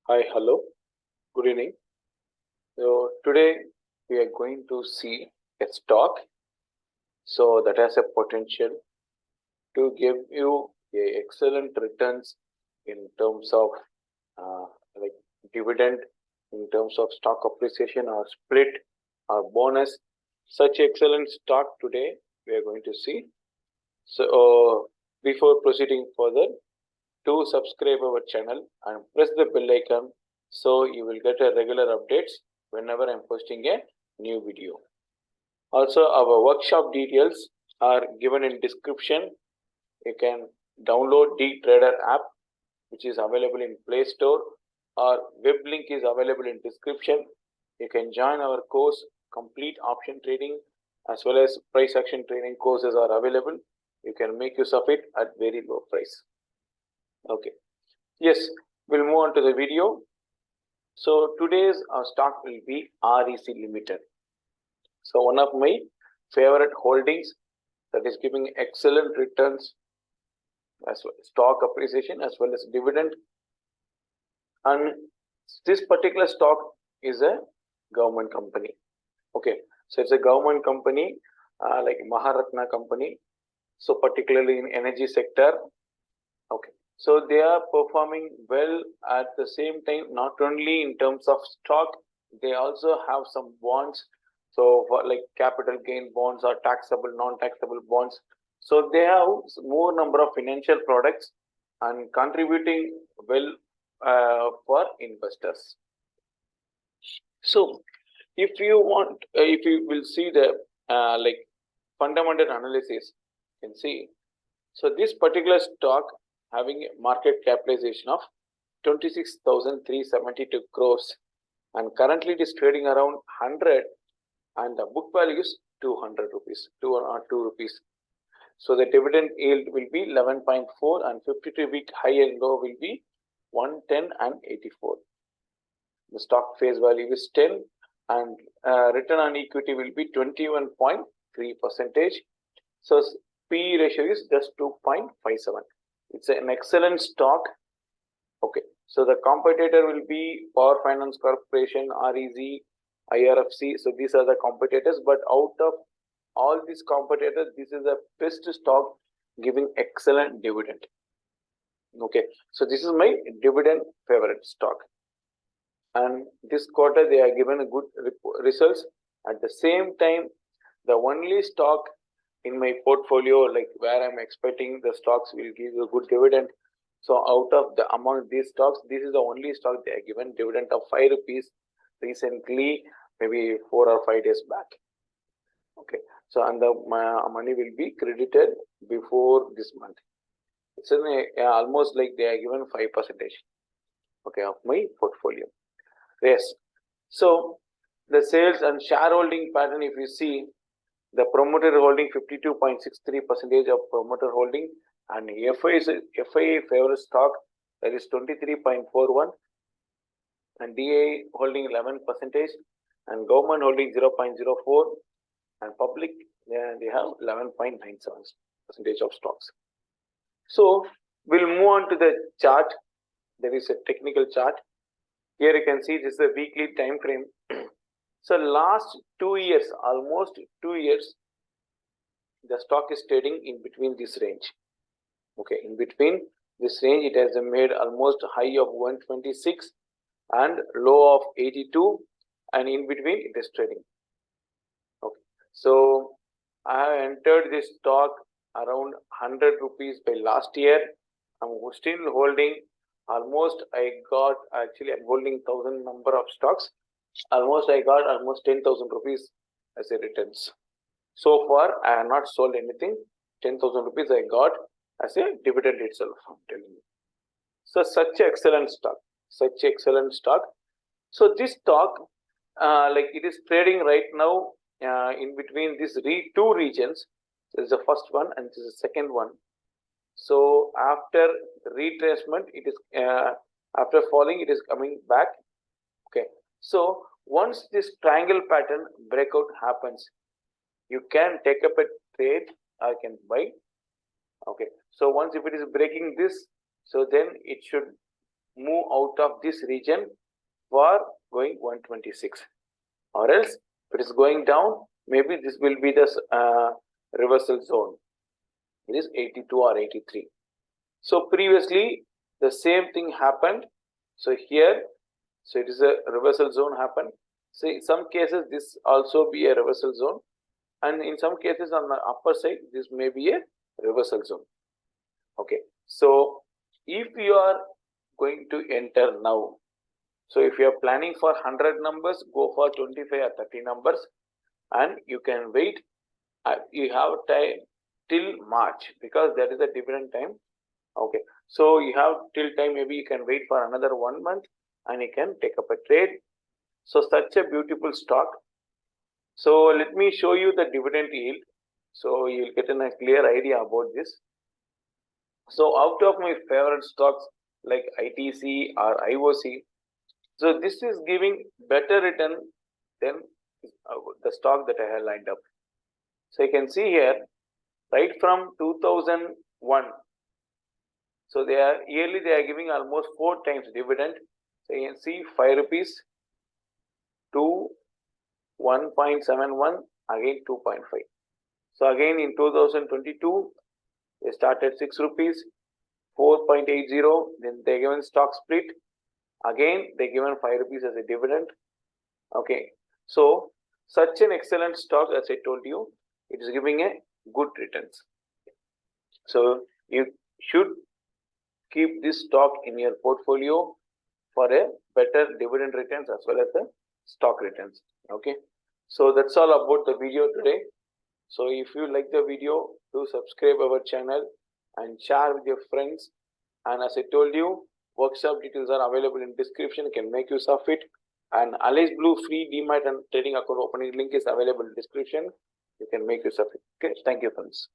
Hi, hello, good evening. So today we are going to see a stock that has a potential to give you a excellent returns in terms of uh, like dividend, in terms of stock appreciation or split or bonus. Such excellent stock today we are going to see. So before proceeding further, do subscribe our channel and press the bell icon so you will get a regular updates whenever I'm posting a new video. Also, our workshop details are given in description. You can download DTrader app, which is available in Play Store, or web link is available in description. You can join our course. Complete option trading as well as price action trading courses are available. You can make use of it at very low price. Okay. Yes, we'll move on to the video. So today's stock will be REC Limited. So one of my favorite holdings that is giving excellent returns as well as stock appreciation as well as dividend. And this particular stock is a government company. Okay, so it's a government company like Maharatna company. So particularly in energy sector. Okay, so they are performing well at the same time, not only in terms of stock, they also have some bonds. So for like capital gain bonds or taxable, non-taxable bonds. So they have more number of financial products and contributing well for investors. So if you want, if you will see the like fundamental analysis, you can see. So this particular stock having a market capitalization of 26,372 crores and currently it is trading around 100 and the book value is 200 rupees, 2 rupees. So the dividend yield will be 11.4 and 52-week high and low will be 110 and 84. The stock face value is 10 and return on equity will be 21.3%. So P ratio is just 2.57. It's an excellent stock. Okay, so the competitor will be Power Finance Corporation, REC, IRFC. So these are the competitors, but out of all these competitors, this is the best stock giving excellent dividend. Okay, so this is my dividend favorite stock. And this quarter they are given a good results. At the same time, the only stock in my portfolio, like where I'm expecting the stocks will give a good dividend. So out of the among these stocks, this is the only stock they are given dividend of 5 rupees recently, maybe 4 or 5 days back. Okay, so and the money will be credited before this month. It's almost like they are given 5%. Okay, of my portfolio. Yes. So the sales and shareholding pattern, if you see, the promoter holding 52.63% of promoter holding and FI favorite stock that is 23.41 and DA holding 11% and government holding 0.04 and public they have 11.97% of stocks. So we'll move on to the chart. There is a technical chart. Here you can see this is a weekly time frame. So last 2 years, almost 2 years, the stock is trading in between this range. Okay, in between this range, it has made almost high of 126 and low of 82, and in between it is trading. Okay, so I have entered this stock around 100 rupees by last year. I'm still holding almost. I'm holding 1,000 number of stocks. Almost I got almost 10,000 rupees as a returns. So far, I have not sold anything. 10,000 rupees I got as a dividend itself, I'm telling you. So such excellent stock, such excellent stock. So this stock, like it is trading right now in between these two regions. This is the first one and this is the second one. So after retracement, it is after falling, it is coming back. Okay. So once this triangle pattern breakout happens, you can take up a trade or can buy. Okay, so once if it is breaking this, so then it should move out of this region for going 126, or else if it is going down, maybe this will be the reversal zone. It is 82 or 83. So previously the same thing happened. So here, so it is a reversal zone happened. So in some cases this also be a reversal zone, and in some cases on the upper side this may be a reversal zone. Okay, so if you are going to enter now, so if you are planning for 100 numbers, go for 25 or 30 numbers, and you can wait. You have time till March, because that is a different time. Okay, so you have till time, maybe you can wait for another 1 month and you can take up a trade. So such a beautiful stock. So let me show you the dividend yield, so you'll get a clear idea about this. So out of my favorite stocks like ITC or IOC, so this is giving better return than the stock that I have lined up. So you can see here, right from 2001, so they are yearly, they are giving almost 4 times dividend. So you can see 5 rupees to 1.71, again 2.5. So again in 2022, they started 6 rupees, 4.80, then they given stock split. Again, they given 5 rupees as a dividend. Okay, so such an excellent stock, as I told you, it is giving a good returns. So you should keep this stock in your portfolio for a better dividend returns as well as the stock returns. Okay, so that's all about the video today. So if you like the video, do subscribe our channel and share with your friends. And as I told you, workshop details are available in description. You can make use of it. And Alice Blue free Demat and trading account opening link is available in description. You can make use of it. Okay, thank you, friends.